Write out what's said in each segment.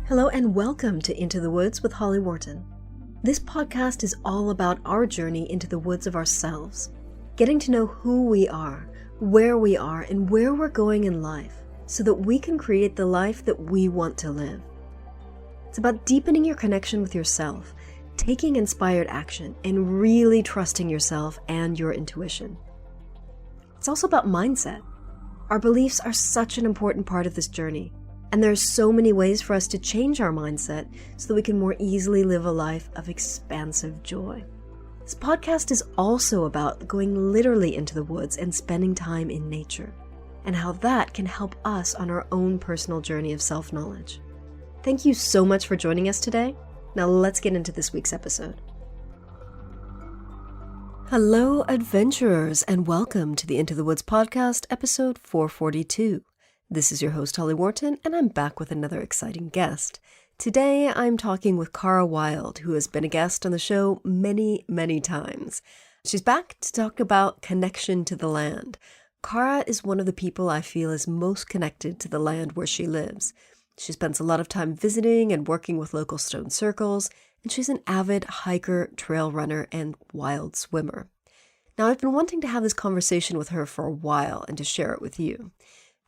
Hello and welcome to Into the Woods with Holly Wharton. This podcast is all about our journey into the woods of ourselves, getting to know who we are, where we are, and where we're going in life so that we can create the life that we want to live. It's about deepening your connection with yourself, taking inspired action, and really trusting yourself and your intuition. It's also about mindset. Our beliefs are such an important part of this journey. And there are so many ways for us to change our mindset so that we can more easily live a life of expansive joy. This podcast is also about going literally into the woods and spending time in nature, and how that can help us on our own personal journey of self-knowledge. Thank you so much for joining us today. Now let's get into this week's episode. Hello, adventurers, and welcome to the Into the Woods podcast, episode 442. This is your host, Holly Wharton, and I'm back with another exciting guest. Today, I'm talking with Cara Wilde, who has been a guest on the show many, many times. She's back to talk about connection to the land. Cara is one of the people I feel is most connected to the land where she lives. She spends a lot of time visiting and working with local stone circles, and she's an avid hiker, trail runner, and wild swimmer. Now, I've been wanting to have this conversation with her for a while and to share it with you.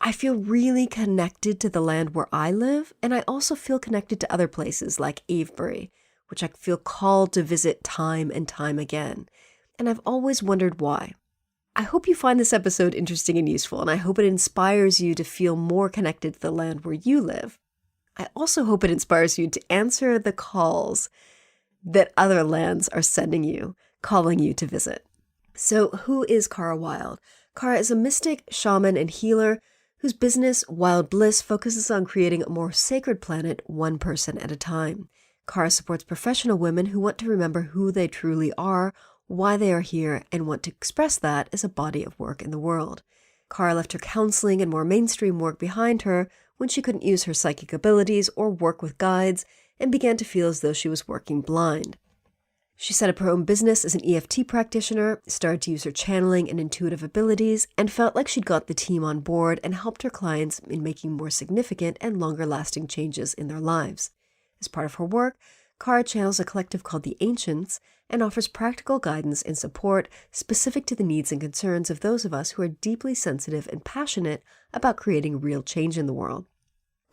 I feel really connected to the land where I live, and I also feel connected to other places like Avebury, which I feel called to visit time and time again. And I've always wondered why. I hope you find this episode interesting and useful, and I hope it inspires you to feel more connected to the land where you live. I also hope it inspires you to answer the calls that other lands are sending you, calling you to visit. So who is Cara Wilde? Cara is a mystic, shaman, and healer whose business, Wild Bliss, focuses on creating a more sacred planet one person at a time. Cara supports professional women who want to remember who they truly are, why they are here, and want to express that as a body of work in the world. Cara left her counseling and more mainstream work behind her when she couldn't use her psychic abilities or work with guides and began to feel as though she was working blind. She set up her own business as an EFT practitioner, started to use her channeling and intuitive abilities, and felt like she'd got the team on board and helped her clients in making more significant and longer-lasting changes in their lives. As part of her work, Cara channels a collective called the Ancients and offers practical guidance and support specific to the needs and concerns of those of us who are deeply sensitive and passionate about creating real change in the world.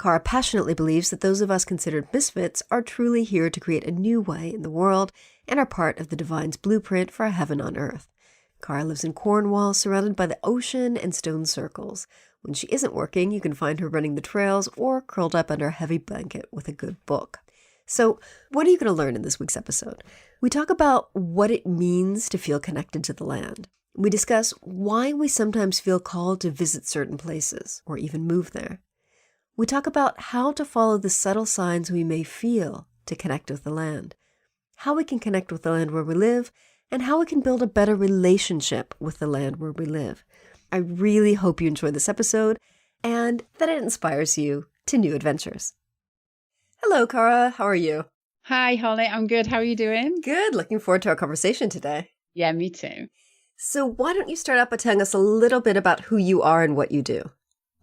Cara passionately believes that those of us considered misfits are truly here to create a new way in the world and are part of the divine's blueprint for a heaven on earth. Cara lives in Cornwall, surrounded by the ocean and stone circles. When she isn't working, you can find her running the trails or curled up under a heavy blanket with a good book. So, what are you going to learn in this week's episode? We talk about what it means to feel connected to the land. We discuss why we sometimes feel called to visit certain places or even move there. We talk about how to follow the subtle signs we may feel to connect with the land, how we can connect with the land where we live, and how we can build a better relationship with the land where we live. I really hope you enjoy this episode and that it inspires you to new adventures. Hello, Cara. How are you? Hi, Holly. I'm good. How are you doing? Good. Looking forward to our conversation today. Yeah, me too. So why don't you start out by telling us a little bit about who you are and what you do?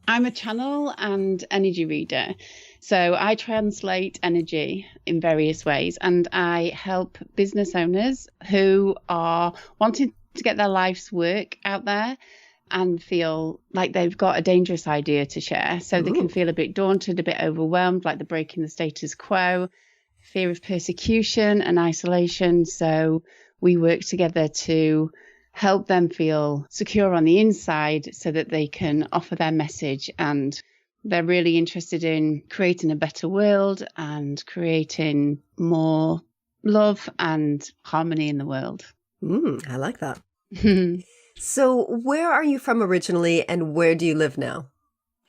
I'm a channel and energy reader. So I translate energy in various ways, and I help business owners who are wanting to get their life's work out there and feel like they've got a dangerous idea to share. So they can feel a bit daunted, a bit overwhelmed, like they're breaking the status quo, fear of persecution and isolation. So we work together to help them feel secure on the inside so that they can offer their message. And they're really interested in creating a better world and creating more love and harmony in the world. I like that. So where are you from originally and where do you live now?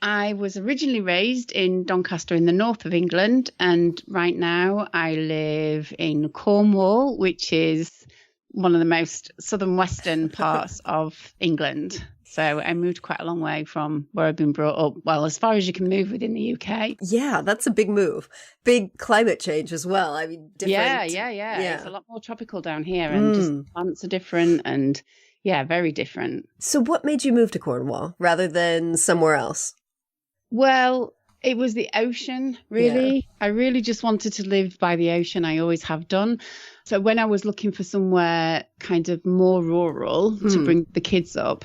I was originally raised in Doncaster in the north of England, and right now I live in Cornwall, which is one of the most southern western parts of England. So I moved quite a long way from where I've been brought up. Well, as far as you can move within the UK. Yeah, that's a big move. Big climate change as well. I mean, different. Yeah. It's a lot more tropical down here, and just plants are different, and yeah, very different. So what made you move to Cornwall rather than somewhere else? Well, It was the ocean, really. Yeah. I really just wanted to live by the ocean. I always have done. So when I was looking for somewhere kind of more rural to bring the kids up,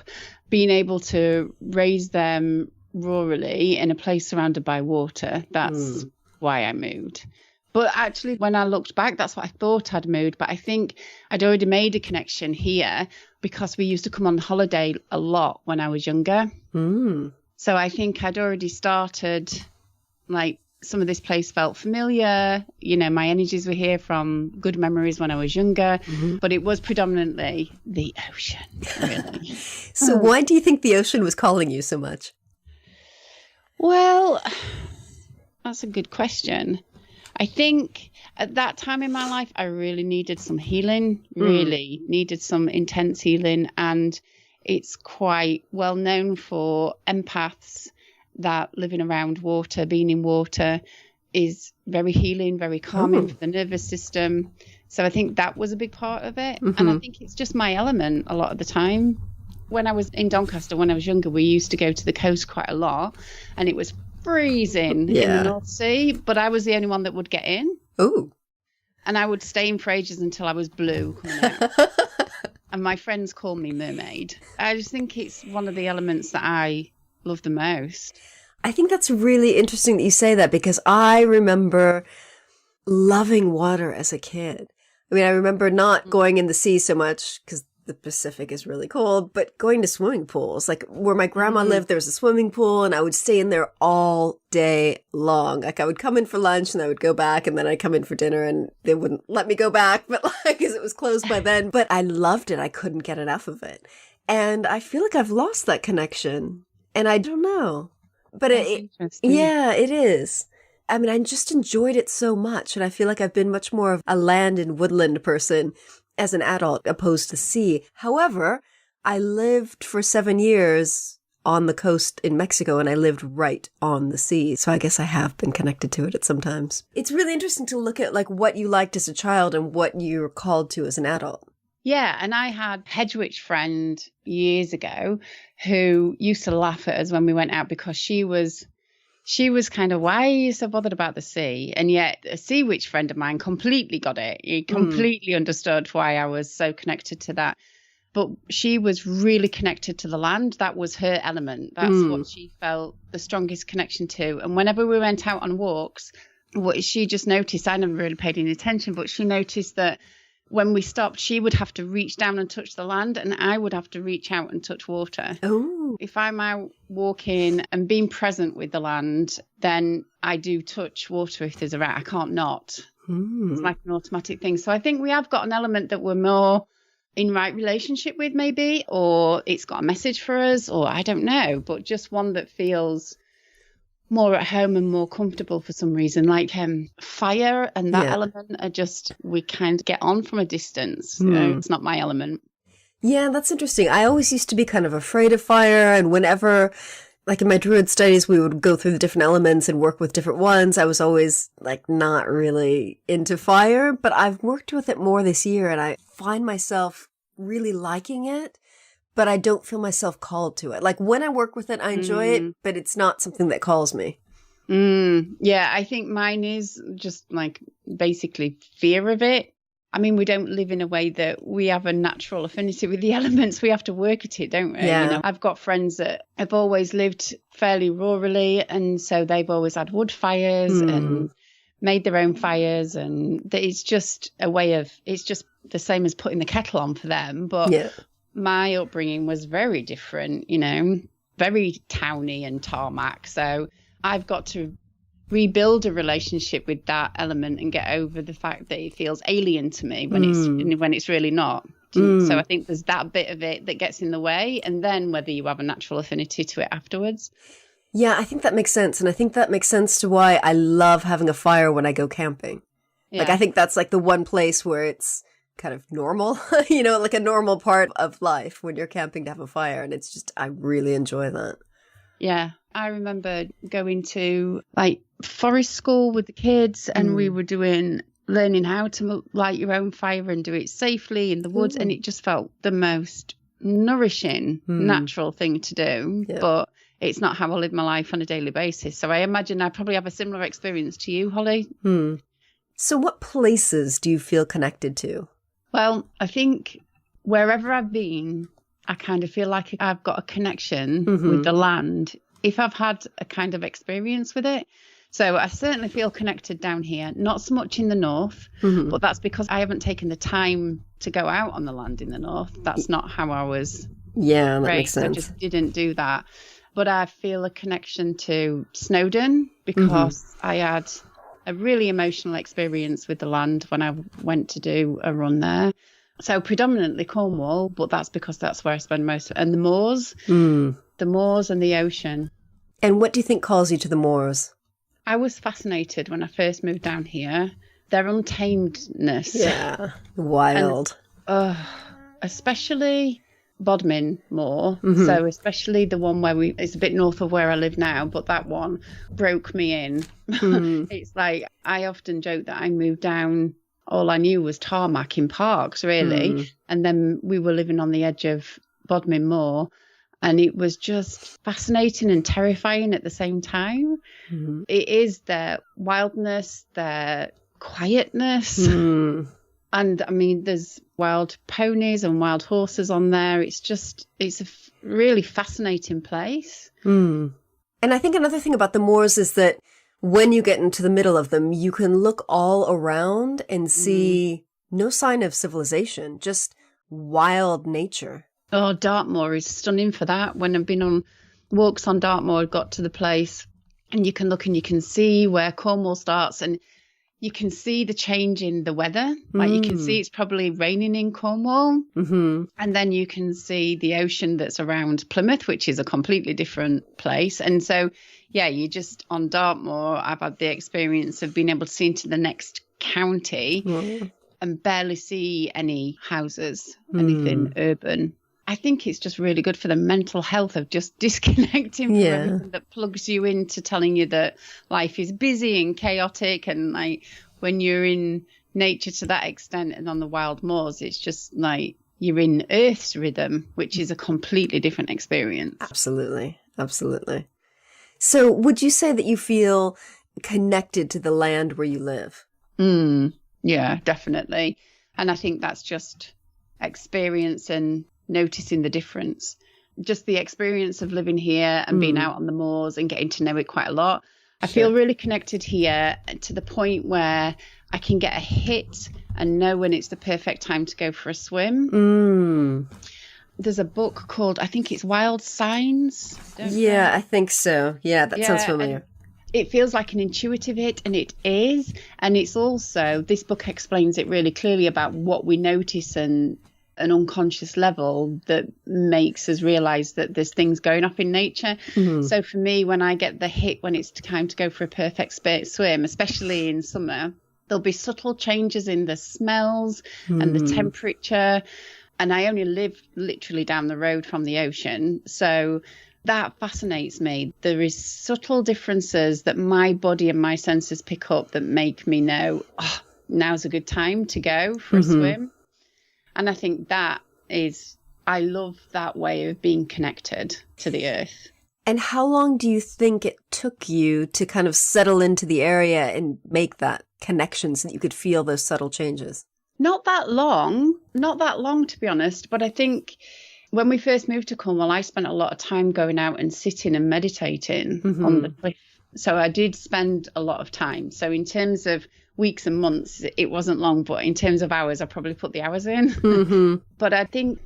being able to raise them rurally in a place surrounded by water, that's why I moved. But actually, when I looked back, that's what I thought I'd moved. But I think I'd already made a connection here because we used to come on holiday a lot when I was younger. So I think I'd already started, like, some of this place felt familiar. You know, my energies were here from good memories when I was younger, but it was predominantly the ocean, really. So why do you think the ocean was calling you so much? Well, that's a good question. I think at that time in my life, I really needed some healing, really needed some intense healing. And it's quite well known for empaths that living around water, being in water is very healing, very calming for the nervous system. So I think that was a big part of it. And I think it's just my element a lot of the time. When I was in Doncaster, when I was younger, we used to go to the coast quite a lot, and it was freezing in the North Sea, but I was the only one that would get in. Oh. And I would stay in for ages until I was blue coming out. And my friends call me mermaid. I just think it's one of the elements that I love the most. I think that's really interesting that you say that, because I remember loving water as a kid. I mean, I remember not going in the sea so much because the Pacific is really cold, but going to swimming pools. Like where my grandma lived, there was a swimming pool, and I would stay in there all day long. Like I would come in for lunch and I would go back, and then I'd come in for dinner and they wouldn't let me go back, but like, because it was closed by then. But I loved it. I couldn't get enough of it. And I feel like I've lost that connection. And I don't know. But yeah, it is. I mean, I just enjoyed it so much. And I feel like I've been much more of a land and woodland person as an adult opposed to sea. However, I lived for 7 years on the coast in Mexico, and I lived right on the sea. So I guess I have been connected to it at some times. It's really interesting to look at like what you liked as a child and what you're called to as an adult. Yeah, and I had a hedge witch friend years ago who used to laugh at us when we went out because she was kind of, why are you so bothered about the sea? And yet a sea witch friend of mine completely got it. He completely understood why I was so connected to that. But she was really connected to the land. That was her element. That's what she felt the strongest connection to. And whenever we went out on walks, what she just noticed, I never really paid any attention, but she noticed that when we stopped, she would have to reach down and touch the land, and I would have to reach out and touch water. Oh. If I'm out walking and being present with the land, then I do touch water if there's a rat. I can't not. It's like an automatic thing. So I think we have got an element that we're more in right relationship with, maybe, or it's got a message for us, or I don't know, but just one that feels more at home and more comfortable for some reason. Like fire and that element are just, we kind of get on from a distance. You know, it's not my element. Yeah, that's interesting. I always used to be kind of afraid of fire, and whenever, like in my Druid studies, we would go through the different elements and work with different ones. I was always like not really into fire, but I've worked with it more this year, and I find myself really liking it, but I don't feel myself called to it. Like when I work with it, I enjoy it, but it's not something that calls me. Yeah, I think mine is just like basically fear of it. I mean, we don't live in a way that we have a natural affinity with the elements. We have to work at it, don't we? Yeah. You know, I've got friends that have always lived fairly rurally, and so they've always had wood fires and made their own fires, and it's just a way of, it's just the same as putting the kettle on for them. But my upbringing was very different, you know, very towny and tarmac. So I've got to rebuild a relationship with that element and get over the fact that it feels alien to me when it's really not. So I think there's that bit of it that gets in the way, and then whether you have a natural affinity to it afterwards. Yeah, I think that makes sense. And I think that makes sense to why I love having a fire when I go camping. Like, I think that's like the one place where it's kind of normal, you know, like a normal part of life when you're camping to have a fire. And it's just, I really enjoy that. Yeah. I remember going to like forest school with the kids, and we were learning how to light your own fire and do it safely in the woods. And it just felt the most nourishing, natural thing to do. Yeah. But it's not how I live my life on a daily basis. So I imagine I probably have a similar experience to you, Holly. So what places do you feel connected to? Well, I think wherever I've been, I kind of feel like I've got a connection with the land if I've had a kind of experience with it. So I certainly feel connected down here, not so much in the north, but that's because I haven't taken the time to go out on the land in the north. That's not how I was that raised. makes sense. I just didn't do that. But I feel a connection to Snowdon because I had a really emotional experience with the land when I went to do a run there. So predominantly Cornwall, but that's because that's where I spend most of it. And the moors, the moors and the ocean. And what do you think calls you to the moors? I was fascinated when I first moved down here. Their untamedness. Yeah, wild. And, especially Bodmin Moor. So especially the one where it's a bit north of where I live now, but that one broke me in. It's like, I often joke that I moved down, all I knew was tarmac in parks, really. And then we were living on the edge of Bodmin Moor. And it was just fascinating and terrifying at the same time. It is their wildness, their quietness. And I mean, there's wild ponies and wild horses on there. It's a really fascinating place. And I think another thing about the moors is that when you get into the middle of them, you can look all around and see no sign of civilization, just wild nature. Oh, Dartmoor is stunning for that. When I've been on walks on Dartmoor, I got to the place and you can look and you can see where Cornwall starts and you can see the change in the weather. Like you can see it's probably raining in Cornwall. And then you can see the ocean that's around Plymouth, which is a completely different place. And so, yeah, you just on Dartmoor, I've had the experience of being able to see into the next county and barely see any houses, anything urban. I think it's just really good for the mental health of just disconnecting from everything that plugs you into telling you that life is busy and chaotic. And like when you're in nature to that extent and on the wild moors, it's just like you're in Earth's rhythm, which is a completely different experience. Absolutely. Absolutely. So would you say that you feel connected to the land where you live? Yeah, definitely. And I think that's just experience and noticing the difference. Just the experience of living here and being out on the moors and getting to know it quite a lot. I feel really connected here to the point where I can get a hit and know when it's the perfect time to go for a swim. There's a book called, I think it's Wild Signs. I think so. Yeah, that sounds familiar. It feels like an intuitive hit, and it is. And it's also, this book explains it really clearly about what we notice and an unconscious level that makes us realize that there's things going off in nature. So for me, when I get the hit, when it's time to go for a perfect swim, especially in summer, there'll be subtle changes in the smells and the temperature. And I only live literally down the road from the ocean. So that fascinates me. There is subtle differences that my body and my senses pick up that make me know, now's a good time to go for a swim. And I think I love that way of being connected to the earth. And how long do you think it took you to kind of settle into the area and make that connection so that you could feel those subtle changes? Not that long, to be honest. But I think when we first moved to Cornwall, I spent a lot of time going out and sitting and meditating on the cliff. So I did spend a lot of time. So in terms of weeks and months, it wasn't long, but in terms of hours, I probably put the hours in. But I think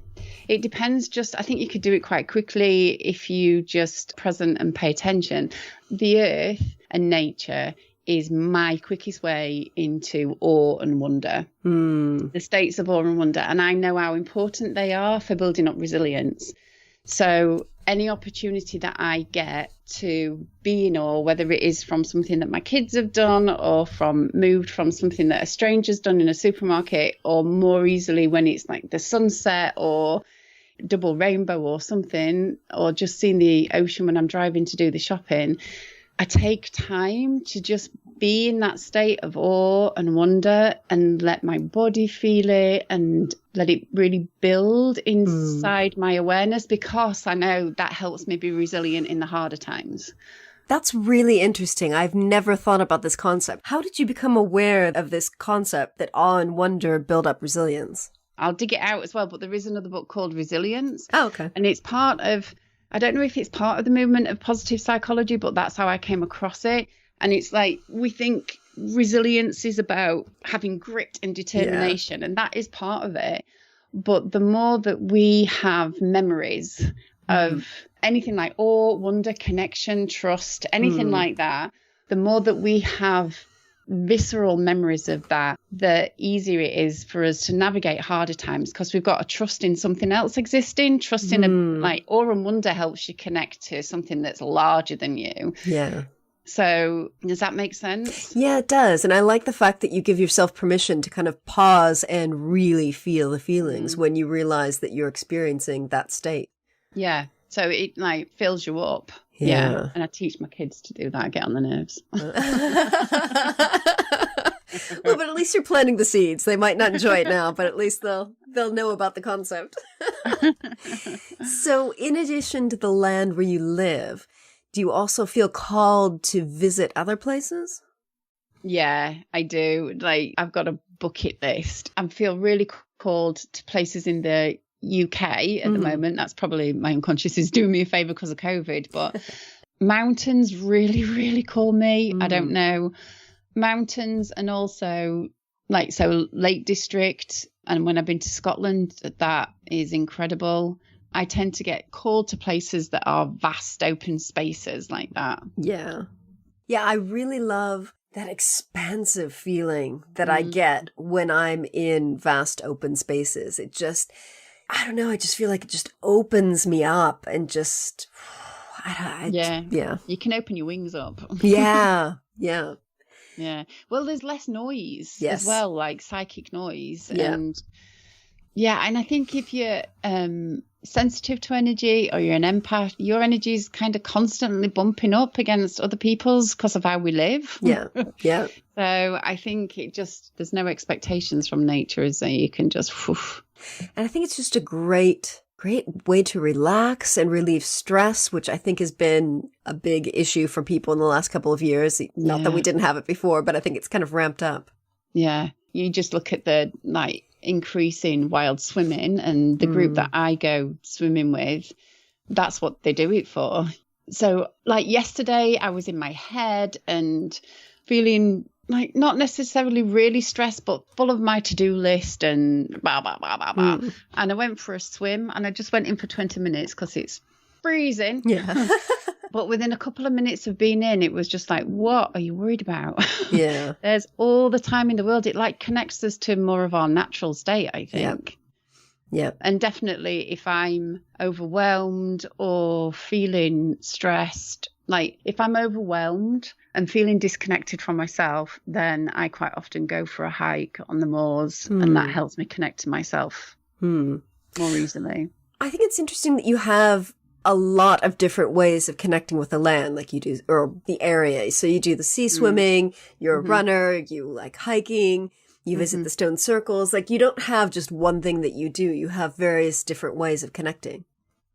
it depends. I think you could do it quite quickly if you just present and pay attention. The earth and nature is my quickest way into awe and wonder. The states of awe and wonder. And I know how important they are for building up resilience. So any opportunity that I get to be in awe, whether it is from something that my kids have done or moved from something that a stranger's done in a supermarket, or more easily when it's like the sunset or double rainbow or something, or just seeing the ocean when I'm driving to do the shopping, I take time to just be in that state of awe and wonder and let my body feel it and let it really build inside my awareness, because I know that helps me be resilient in the harder times. That's really interesting. I've never thought about this concept. How did you become aware of this concept that awe and wonder build up resilience? I'll dig it out as well, but there is another book called Resilience. Oh, okay. And it's part of, I don't know if it's part of the movement of positive psychology, but that's how I came across it. And it's like, we think resilience is about having grit and determination, and that is part of it. But the more that we have memories of anything like awe, wonder, connection, trust, anything like that, the more that we have visceral memories of that, the easier it is for us to navigate harder times, because we've got a trust in something else existing. Trust in like awe and wonder helps you connect to something that's larger than you. Yeah. So does that make sense? Yeah, it does. And I like the fact that you give yourself permission to kind of pause and really feel the feelings when you realize that you're experiencing that state. Yeah. So it like fills you up. Yeah. And I teach my kids to do that, get on the nerves. Well, but at least you're planting the seeds. They might not enjoy it now, but at least they'll know about the concept. So in addition to the land where you live, do you also feel called to visit other places? Yeah, I do. Like, I've got a bucket list. I feel really called to places in the UK at the moment. That's probably my unconscious is doing me a favour because of COVID. But mountains really, really call me. I don't know. Mountains, and also like, so Lake District. And when I've been to Scotland, that is incredible. I tend to get called to places that are vast open spaces like that. Yeah. Yeah, I really love that expansive feeling that I get when I'm in vast open spaces. It just, I don't know, I just feel like it just opens me up and just, yeah. You can open your wings up. Yeah. Well, there's less noise as well, like psychic noise. And I think if you're sensitive to energy, or you're an empath, your energy is kind of constantly bumping up against other people's because of how we live. Yeah. So I think there's no expectations from nature, is that you can just And I think it's just a great way to relax and relieve stress, which I think has been a big issue for people in the last couple of years. Not that we didn't have it before, but I think it's kind of ramped up. Yeah. You just look at the increase in wild swimming, and the group that I go swimming with, that's what they do it for. So like yesterday I was in my head and feeling like not necessarily really stressed, but full of my to-do list and blah, blah, blah, blah, blah. And I went for a swim, and I just went in for 20 minutes because it's freezing. Yeah. But within a couple of minutes of being in, it was just like, what are you worried about? Yeah. There's all the time in the world. It like connects us to more of our natural state, I think. Yeah. And definitely if I'm overwhelmed or feeling stressed, like if I'm overwhelmed and feeling disconnected from myself, then I quite often go for a hike on the moors, and that helps me connect to myself more easily. I think it's interesting that you have a lot of different ways of connecting with the land, like you do, or the area. So you do the sea swimming, you're a runner, you like hiking, you visit the stone circles. Like, you don't have just one thing that you do. You have various different ways of connecting.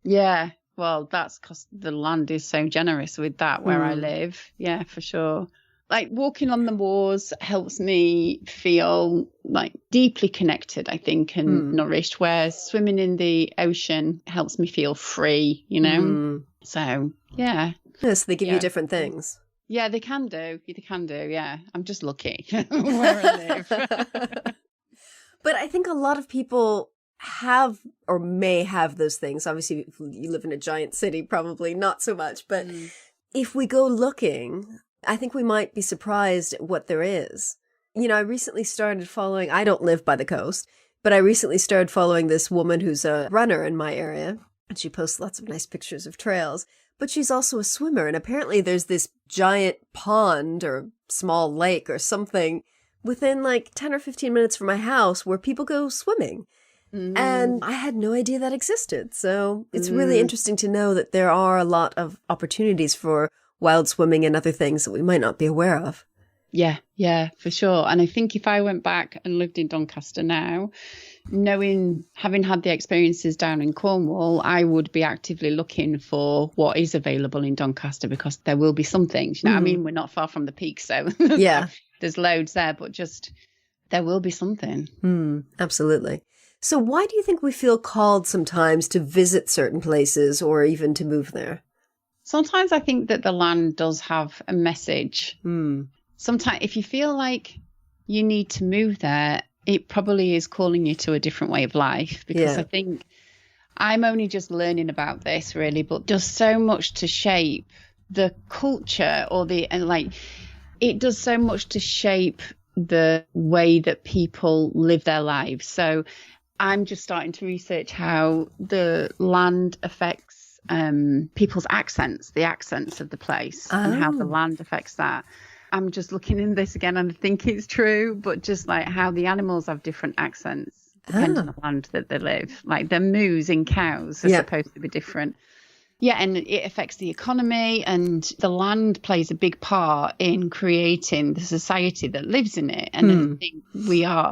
Yeah. Well, that's because the land is so generous with that where I live. Yeah, for sure. Like walking on the moors helps me feel like deeply connected, I think, and nourished, whereas swimming in the ocean helps me feel free, you know? So, yeah. Yeah, so they give you different things. Yeah, they can do. Yeah. I'm just lucky where I live. But I think a lot of people have or may have those things. Obviously, if you live in a giant city, probably not so much. But if we go looking, I think we might be surprised at what there is. You know, I recently started following, I don't live by the coast, but I recently started following this woman who's a runner in my area, and she posts lots of nice pictures of trails, but she's also a swimmer. And apparently there's this giant pond or small lake or something within like 10 or 15 minutes from my house where people go swimming. And I had no idea that existed. So it's really interesting to know that there are a lot of opportunities for wild swimming and other things that we might not be aware of. Yeah, for sure. And I think if I went back and lived in Doncaster now, having had the experiences down in Cornwall, I would be actively looking for what is available in Doncaster, because there will be some things. I mean, we're not far from the peak, so yeah, there's loads there, but just there will be something. Absolutely. So why do you think we feel called sometimes to visit certain places or even to move there? Sometimes I think that the land does have a message. Sometimes if you feel like you need to move there, it probably is calling you to a different way of life, because I think I'm only just learning about this really, but does so much to shape the culture it does so much to shape the way that people live their lives. So I'm just starting to research how the land affects people's accents, the accents of the place, and how the land affects that. I'm just looking in this again and I think it's true, but just like how the animals have different accents depending on the land that they live. Like the moos in cows are supposed to be different. Yeah, and it affects the economy, and the land plays a big part in creating the society that lives in it. And I think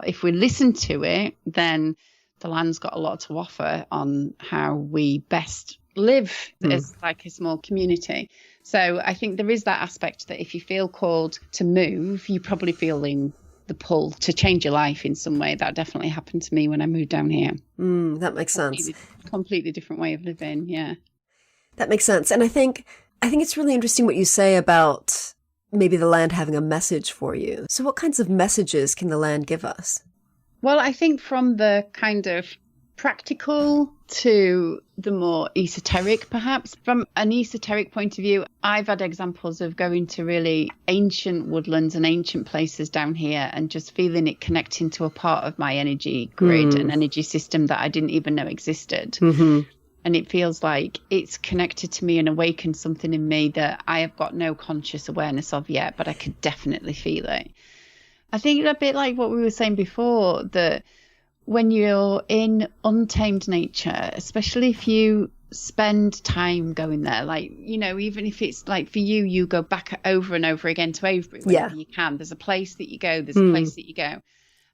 if we listen to it, then the land's got a lot to offer on how we best live as like a small community. So I think there is that aspect that if you feel called to move, you probably feeling the pull to change your life in some way. That definitely happened to me when I moved down here. That makes sense. Completely different way of living. Yeah. That makes sense. And I think it's really interesting what you say about maybe the land having a message for you. So what kinds of messages can the land give us? Well, I think from the kind of practical to the more esoteric, perhaps. From an esoteric point of view, I've had examples of going to really ancient woodlands and ancient places down here and just feeling it connecting to a part of my energy grid and energy system that I didn't even know existed. And it feels like it's connected to me and awakened something in me that I have got no conscious awareness of yet, but I could definitely feel it. I think a bit like what we were saying before, that when you're in untamed nature, especially if you spend time going there, like, even if it's like for you, you go back over and over again to Avebury whenever you can. There's a place that you go, there's a place that you go.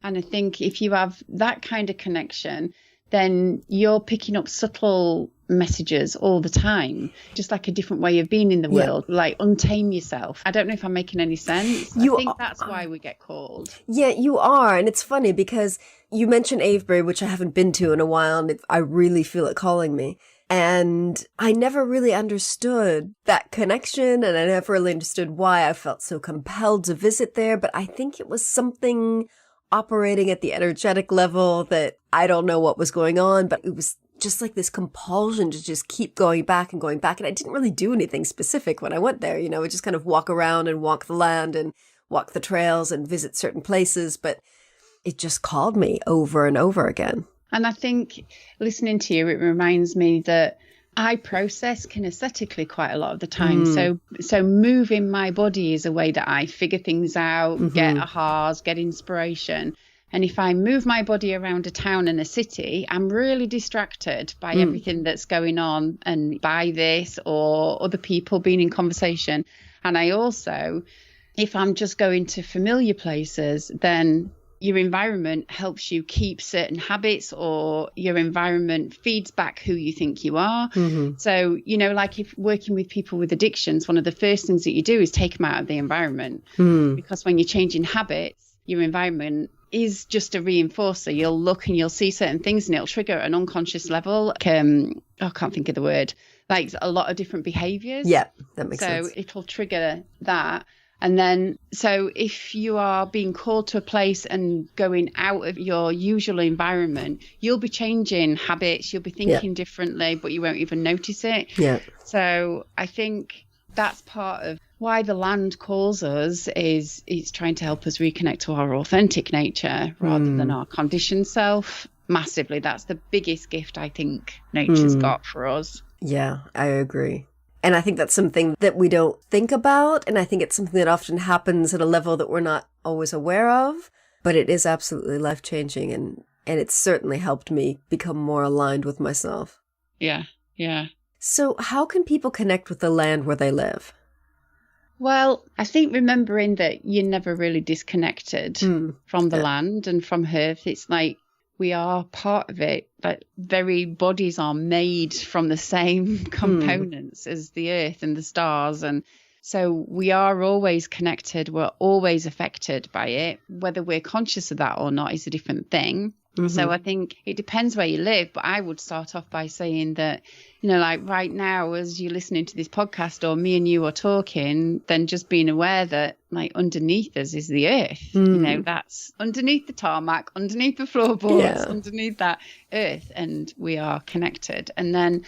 And I think if you have that kind of connection, then you're picking up subtle messages all the time, just like a different way of being in the world, like untame yourself. I don't know if I'm making any sense. I think that's why we get called. Yeah, you are. And it's funny because you mentioned Avebury, which I haven't been to in a while, and I really feel it calling me. And I never really understood that connection, and I never really understood why I felt so compelled to visit there. But I think it was something operating at the energetic level that I don't know what was going on, but it was just like this compulsion to just keep going back and going back. And I didn't really do anything specific when I went there. I just kind of walk around and walk the land and walk the trails and visit certain places. But it just called me over and over again. And I think listening to you, it reminds me that I process kinesthetically quite a lot of the time. So moving my body is a way that I figure things out, get ahas, get inspiration. And if I move my body around a town and a city, I'm really distracted by everything that's going on and by this or other people being in conversation. And I also, if I'm just going to familiar places, then your environment helps you keep certain habits, or your environment feeds back who you think you are. So, like if working with people with addictions, one of the first things that you do is take them out of the environment. Because when you're changing habits, your environment is just a reinforcer. You'll look and you'll see certain things and it'll trigger at an unconscious level. I can't think of the word. Like a lot of different behaviors. Yeah, that makes sense. So it'll trigger that. And then, so if you are being called to a place and going out of your usual environment, you'll be changing habits, you'll be thinking differently, but you won't even notice it. Yeah. So I think that's part of why the land calls us, is it's trying to help us reconnect to our authentic nature rather than our conditioned self. Massively. That's the biggest gift I think nature's got for us. Yeah, I agree. And I think that's something that we don't think about. And I think it's something that often happens at a level that we're not always aware of. But it is absolutely life-changing. And it's certainly helped me become more aligned with myself. Yeah, yeah. So how can people connect with the land where they live? Well, I think remembering that you're never really disconnected from the land and from Earth. It's like we are part of it. Like very bodies are made from the same components as the Earth and the stars. And so we are always connected. We're always affected by it. Whether we're conscious of that or not is a different thing. So I think it depends where you live, but I would start off by saying that, you know, like right now, as you're listening to this podcast or me and you are talking, then just being aware that like underneath us is the earth, you know, that's underneath the tarmac, underneath the floorboards, underneath that earth, and we are connected. And then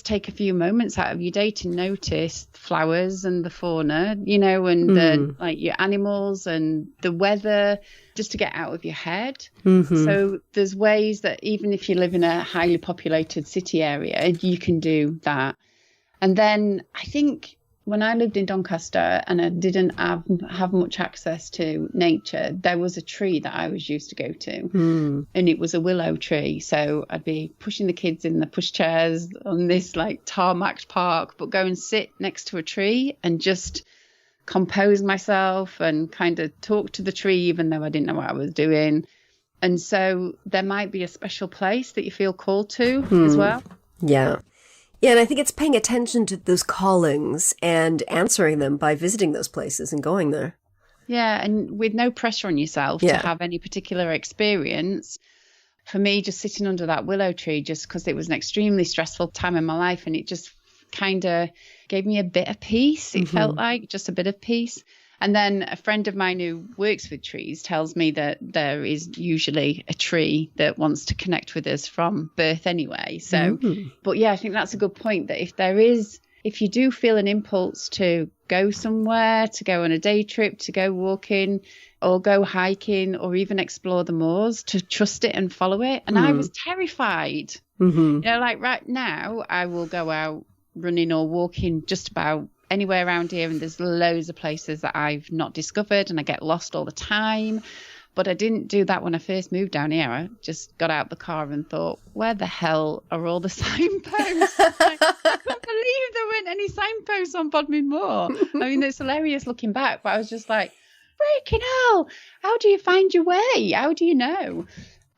take a few moments out of your day to notice the flowers and the fauna, you know, and the, like your animals and the weather, just to get out of your head. So there's ways that even if you live in a highly populated city area, you can do that. And then I think when I lived in Doncaster and I didn't have much access to nature, there was a tree that I was used to go to, and it was a willow tree. So I'd be pushing the kids in the pushchairs on this like tarmacked park, but go and sit next to a tree and just compose myself and kind of talk to the tree, even though I didn't know what I was doing. And so there might be a special place that you feel called to as well. Yeah. Yeah, and I think it's paying attention to those callings and answering them by visiting those places and going there. Yeah, and with no pressure on yourself to have any particular experience. For me, just sitting under that willow tree, just because it was an extremely stressful time in my life, and it just kind of gave me a bit of peace. It felt like just a bit of peace. And then a friend of mine who works with trees tells me that there is usually a tree that wants to connect with us from birth anyway. So, but yeah, I think that's a good point, that if you do feel an impulse to go somewhere, to go on a day trip, to go walking or go hiking or even explore the moors, to trust it and follow it. And I was terrified. You know, like right now, I will go out running or walking just about anywhere around here, and there's loads of places that I've not discovered and I get lost all the time. But I didn't do that when I first moved down here. I just got out the car and thought, where the hell are all the signposts? Like, I couldn't believe there weren't any signposts on Bodmin Moor. I mean, it's hilarious looking back, but I was just like, freaking hell, how do you find your way? How do you know?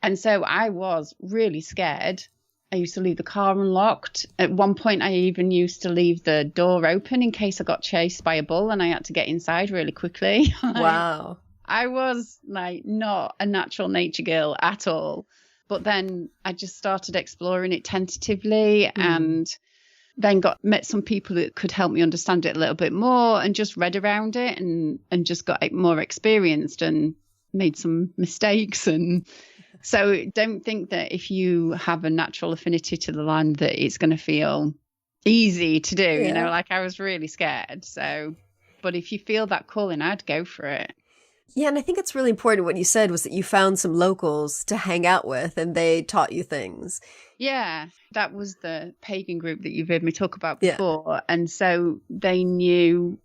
And so I was really scared. I used to leave the car unlocked. At one point, I even used to leave the door open in case I got chased by a bull and I had to get inside really quickly. Wow. I was like not a natural nature girl at all. But then I just started exploring it tentatively and then met some people that could help me understand it a little bit more, and just read around it and just got more experienced and made some mistakes. And so don't think that if you have a natural affinity to the land that it's going to feel easy to do, you know, like I was really scared. So, but if you feel that calling, I'd go for it. Yeah, and I think it's really important what you said was that you found some locals to hang out with and they taught you things. Yeah, that was the pagan group that you've heard me talk about before. Yeah. And so they knew,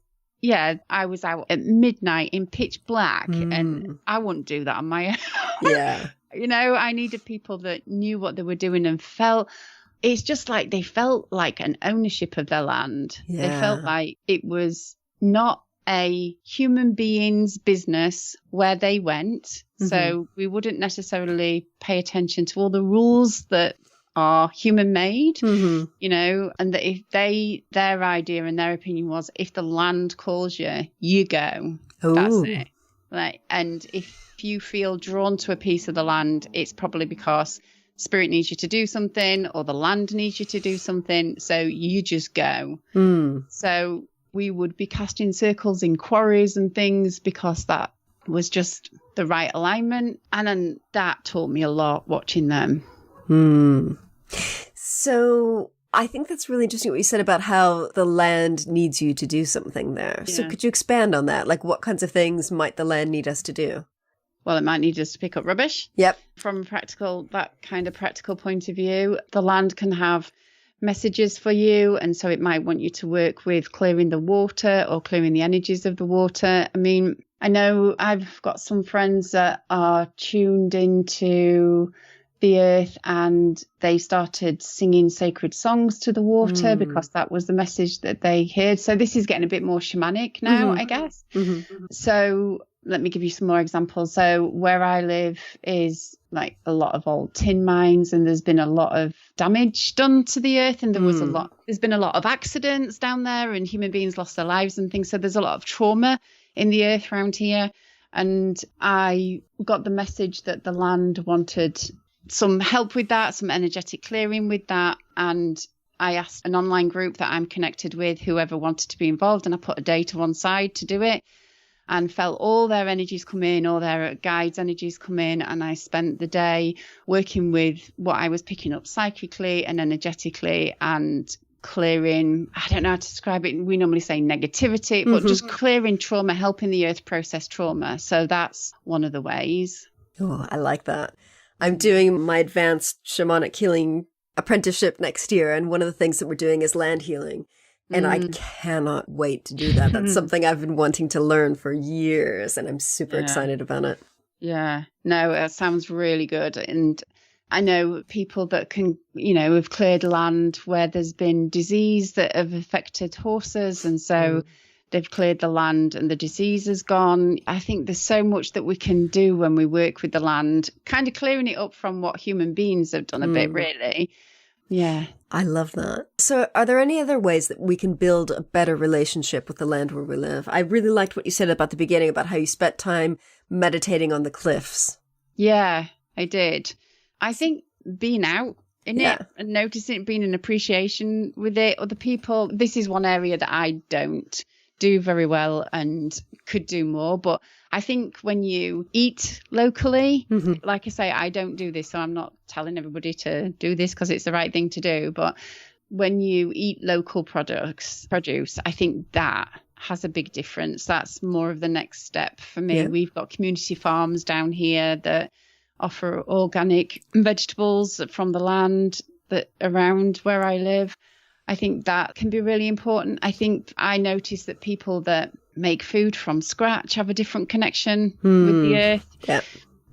I was out at midnight in pitch black and I wouldn't do that on my own. Yeah. You know, I needed people that knew what they were doing and it's just like they felt like an ownership of their land. Yeah. They felt like it was not a human being's business where they went. So we wouldn't necessarily pay attention to all the rules that are human made, you know, and that if their idea and their opinion was, if the land calls you, you go. Ooh. That's it. Like, and if you feel drawn to a piece of the land, it's probably because spirit needs you to do something or the land needs you to do something. So you just go. So we would be casting circles in quarries and things because that was just the right alignment. And then that taught me a lot watching them. So I think that's really interesting what you said about how the land needs you to do something there. Yeah. So could you expand on that? Like what kinds of things might the land need us to do? Well, it might need us to pick up rubbish. Yep. From that kind of practical point of view, the land can have messages for you, and so it might want you to work with clearing the water or clearing the energies of the water. I mean, I know I've got some friends that are tuned into the earth, and they started singing sacred songs to the water because that was the message that they heard. So this is getting a bit more shamanic now, I guess. So let me give you some more examples. So where I live is like a lot of old tin mines, and there's been a lot of damage done to the earth, and there's been a lot of accidents down there, and human beings lost their lives and things. So there's a lot of trauma in the earth around here. And I got the message that the land wanted some help with that, some energetic clearing with that. And I asked an online group that I'm connected with, whoever wanted to be involved, and I put a day to one side to do it, and felt all their energies come in, all their guides' energies come in. And I spent the day working with what I was picking up psychically and energetically, and clearing, I don't know how to describe it. We normally say negativity, but just clearing trauma, helping the earth process trauma. So that's one of the ways. Oh, I like that. I'm doing my advanced shamanic healing apprenticeship next year, and one of the things that we're doing is land healing. And I cannot wait to do that. That's something I've been wanting to learn for years, and I'm super excited about it. Yeah, no, it sounds really good. And I know people that can, have cleared land where there's been disease that have affected horses. And so they've cleared the land and the disease is gone. I think there's so much that we can do when we work with the land, kind of clearing it up from what human beings have done a bit, really. Yeah. I love that. So are there any other ways that we can build a better relationship with the land where we live? I really liked what you said about the beginning about how you spent time meditating on the cliffs. Yeah, I did. I think being out in it and noticing it, being an appreciation with it, other people, this is one area that I don't do very well and could do more. But I think when you eat locally, like I say, I don't do this, so I'm not telling everybody to do this because it's the right thing to do. But when you eat local produce, I think that has a big difference. That's more of the next step for me. Yeah. We've got community farms down here that offer organic vegetables from the land that around where I live. I think that can be really important. I think I notice that people that make food from scratch have a different connection with the earth. Yeah.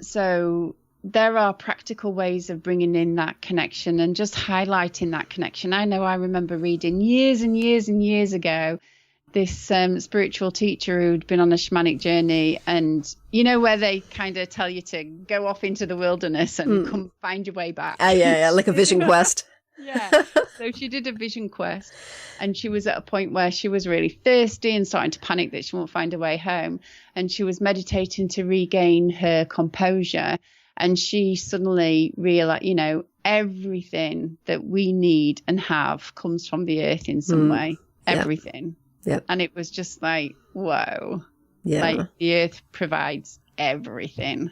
So there are practical ways of bringing in that connection and just highlighting that connection. I know I remember reading years and years and years ago this spiritual teacher who'd been on a shamanic journey, and where they kind of tell you to go off into the wilderness and come find your way back. Yeah, like a vision quest. Yeah. So she did a vision quest, and she was at a point where she was really thirsty and starting to panic that she won't find her way home. And she was meditating to regain her composure. And she suddenly realized, everything that we need and have comes from the earth in some way. Everything. Yep. And it was just like, whoa. Yeah. Like the earth provides everything.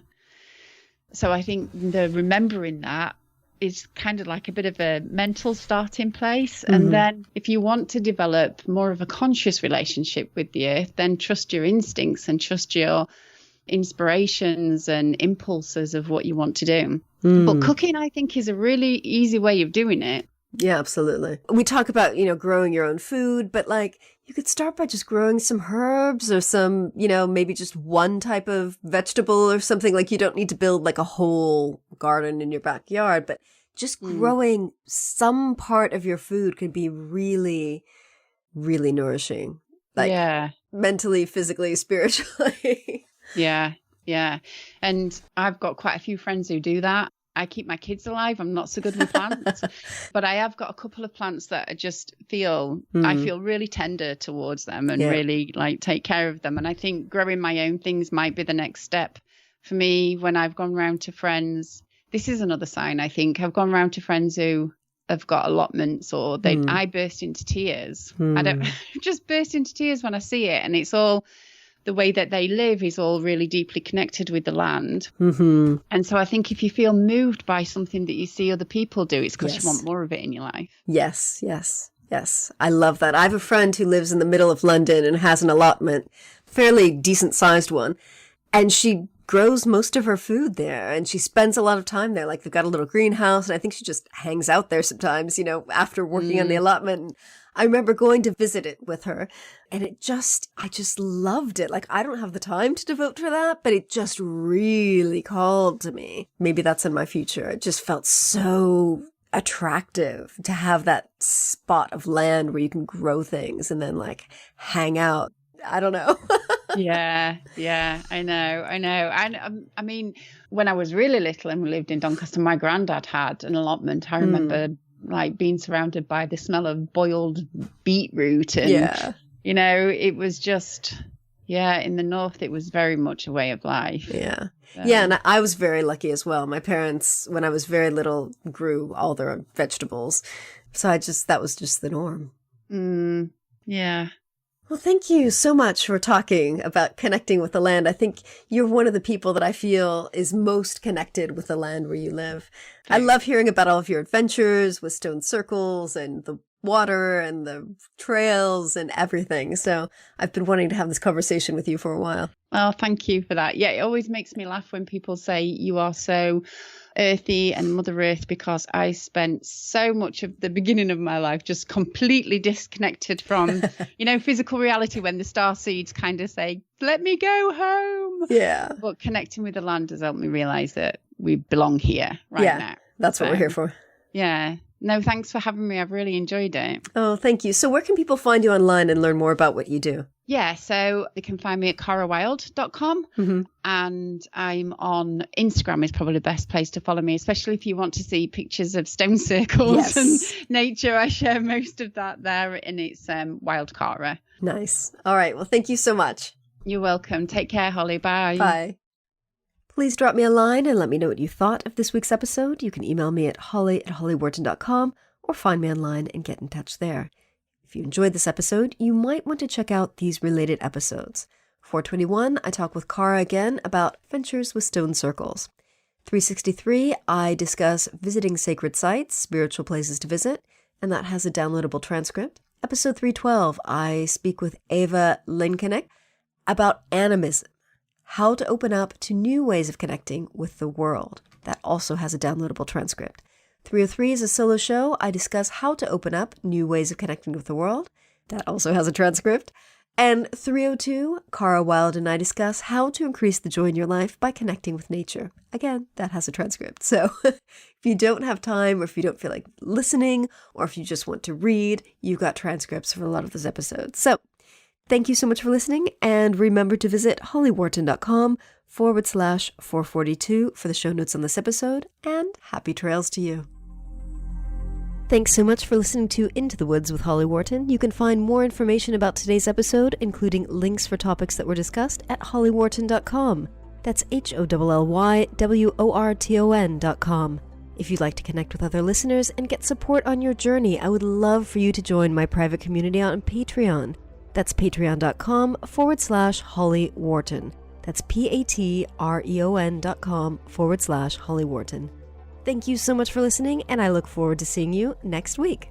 So I think the remembering that is kind of like a bit of a mental starting place. And then if you want to develop more of a conscious relationship with the earth, then trust your instincts and trust your inspirations and impulses of what you want to do. But cooking, I think, is a really easy way of doing it. Yeah, absolutely. We talk about, growing your own food, but like you could start by just growing some herbs or some, maybe just one type of vegetable or something. Like you don't need to build like a whole garden in your backyard, but just growing some part of your food can be really, really nourishing. Like mentally, physically, spiritually. Yeah. And I've got quite a few friends who do that. I keep my kids alive. I'm not so good with plants, but I have got a couple of plants that I just feel, I feel really tender towards them and really like take care of them. And I think growing my own things might be the next step for me. When I've gone round to friends, this is another sign. I think I've gone round to friends who have got allotments, or I burst into tears. I don't just burst into tears when I see it. And it's all, the way that they live is all really deeply connected with the land. And so I think if you feel moved by something that you see other people do, it's because you want more of it in your life. Yes. I love that. I have a friend who lives in the middle of London and has an allotment, fairly decent sized one. And she grows most of her food there, and she spends a lot of time there. Like they've got a little greenhouse, and I think she just hangs out there sometimes, after working on the allotment. I remember going to visit it with her, and I just loved it. Like, I don't have the time to devote to that, but it just really called to me. Maybe that's in my future. It just felt so attractive to have that spot of land where you can grow things and then like hang out. I don't know. Yeah, I know. And I mean, when I was really little and we lived in Doncaster, my granddad had an allotment. I remember like being surrounded by the smell of boiled beetroot and, you know, it was just, in the north, it was very much a way of life. Yeah. Yeah, and I was very lucky as well. My parents, when I was very little, grew all their own vegetables. So that was just the norm. Yeah. Well, thank you so much for talking about connecting with the land. I think you're one of the people that I feel is most connected with the land where you live. I love hearing about all of your adventures with stone circles and the water and the trails and everything. So I've been wanting to have this conversation with you for a while. Oh, thank you for that. Yeah, it always makes me laugh when people say you are so earthy and Mother Earth, because I spent so much of the beginning of my life just completely disconnected from, you know, physical reality when the star seeds kind of say, let me go home. Yeah. But connecting with the land has helped me realize that we belong here now. That's what we're here for. Yeah. No, thanks for having me. I've really enjoyed it. Oh, thank you. So where can people find you online and learn more about what you do? Yeah, so they can find me at carawilde.com and I'm on Instagram is probably the best place to follow me, especially if you want to see pictures of stone circles and nature. I share most of that there, and it's Wild Cara. Nice. All right. Well, thank you so much. You're welcome. Take care, Holly. Bye. Bye. Please drop me a line and let me know what you thought of this week's episode. You can email me at holly@hollywharton.com or find me online and get in touch there. If you enjoyed this episode, you might want to check out these related episodes. 421, I talk with Cara again about ventures with stone circles. 363, I discuss visiting sacred sites, spiritual places to visit, and that has a downloadable transcript. Episode 312, I speak with Ava Linkenek about animism, how to open up to new ways of connecting with the world. That also has a downloadable transcript. 303 is a solo show. I discuss how to open up new ways of connecting with the world. That also has a transcript. And 302, Cara Wilde and I discuss how to increase the joy in your life by connecting with nature. Again, that has a transcript. So if you don't have time, or if you don't feel like listening, or if you just want to read, you've got transcripts for a lot of those episodes. So thank you so much for listening. And remember to visit hollywharton.com/442 for the show notes on this episode. And happy trails to you. Thanks so much for listening to Into the Woods with Holly Wharton. You can find more information about today's episode, including links for topics that were discussed, at hollywharton.com. That's HOLLYWORTON.com. If you'd like to connect with other listeners and get support on your journey, I would love for you to join my private community on Patreon. That's patreon.com/Holly Wharton. That's patreon.com/Holly Wharton. Thank you so much for listening, and I look forward to seeing you next week.